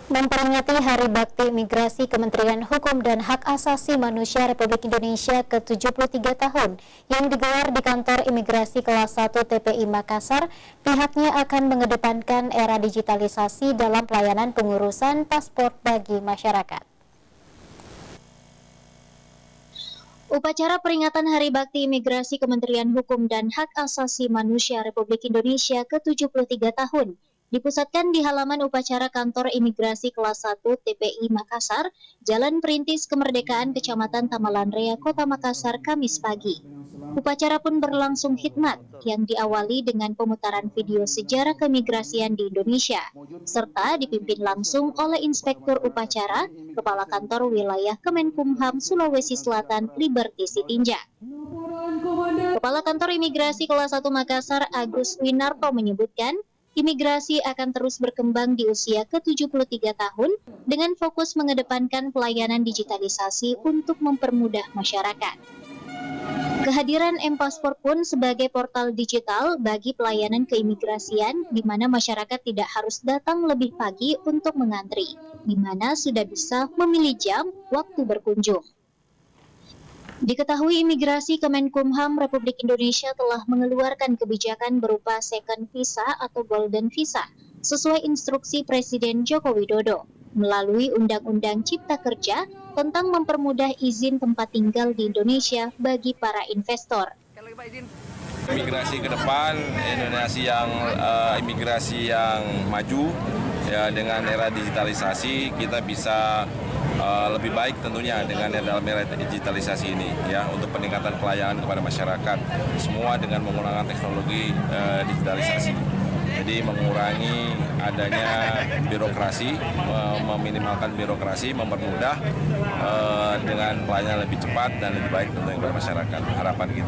Memperingati Hari Bakti Imigrasi Kementerian Hukum dan Hak Asasi Manusia Republik Indonesia ke-73 tahun yang digelar di Kantor Imigrasi Kelas 1 TPI Makassar, pihaknya akan mengedepankan era digitalisasi dalam pelayanan pengurusan paspor bagi masyarakat. Upacara peringatan Hari Bakti Imigrasi Kementerian Hukum dan Hak Asasi Manusia Republik Indonesia ke-73 tahun dipusatkan di halaman upacara Kantor Imigrasi Kelas 1 TPI Makassar, Jalan Perintis Kemerdekaan Kecamatan Tamalan Rea, Kota Makassar, Kamis pagi. Upacara pun berlangsung khidmat yang diawali dengan pemutaran video sejarah keimigrasian di Indonesia, serta dipimpin langsung oleh Inspektur Upacara, Kepala Kantor Wilayah Kemenkumham Sulawesi Selatan, Liberty Sitinja. Kepala Kantor Imigrasi Kelas 1 Makassar, Agus Winarto menyebutkan, imigrasi akan terus berkembang di usia ke-73 tahun dengan fokus mengedepankan pelayanan digitalisasi untuk mempermudah masyarakat. Kehadiran M-Paspor pun sebagai portal digital bagi pelayanan keimigrasian di mana masyarakat tidak harus datang lebih pagi untuk mengantri, di mana sudah bisa memilih jam waktu berkunjung. Diketahui Imigrasi Kemenkumham Republik Indonesia telah mengeluarkan kebijakan berupa second visa atau golden visa sesuai instruksi Presiden Joko Widodo melalui Undang-Undang Cipta Kerja tentang mempermudah izin tempat tinggal di Indonesia bagi para investor. Imigrasi ke depan, imigrasi yang maju ya, dengan era digitalisasi kita bisa lebih baik tentunya dengan dalam era digitalisasi ini ya, untuk peningkatan pelayanan kepada masyarakat, semua dengan menggunakan teknologi digitalisasi. Jadi mengurangi adanya birokrasi, meminimalkan birokrasi, mempermudah dengan pelayanan lebih cepat dan lebih baik tentunya kepada masyarakat.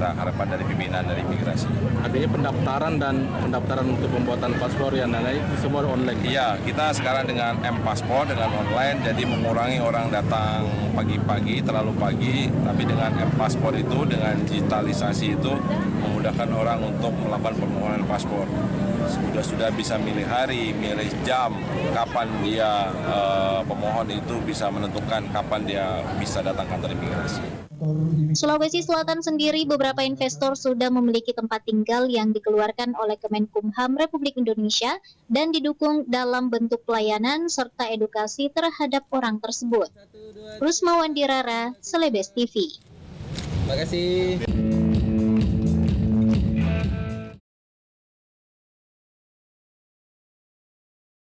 Harapan dari pimpinan dari imigrasi. Artinya pendaftaran untuk pembuatan paspor yang lain semua online. Iya, kita sekarang dengan M-Paspor dengan online, jadi mengurangi orang datang pagi-pagi, terlalu pagi, tapi dengan M-Paspor itu, dengan digitalisasi itu memudahkan orang untuk melakukan permohonan paspor. Sudah bisa milih hari, milih jam, kapan dia pemohon itu bisa menentukan kapan dia bisa datang kantor imigrasi. Sulawesi Selatan sendiri beberapa investor sudah memiliki tempat tinggal yang dikeluarkan oleh Kemenkumham Republik Indonesia dan didukung dalam bentuk pelayanan serta edukasi terhadap orang tersebut. Rusma Wandirara, Celebes TV. Terima kasih.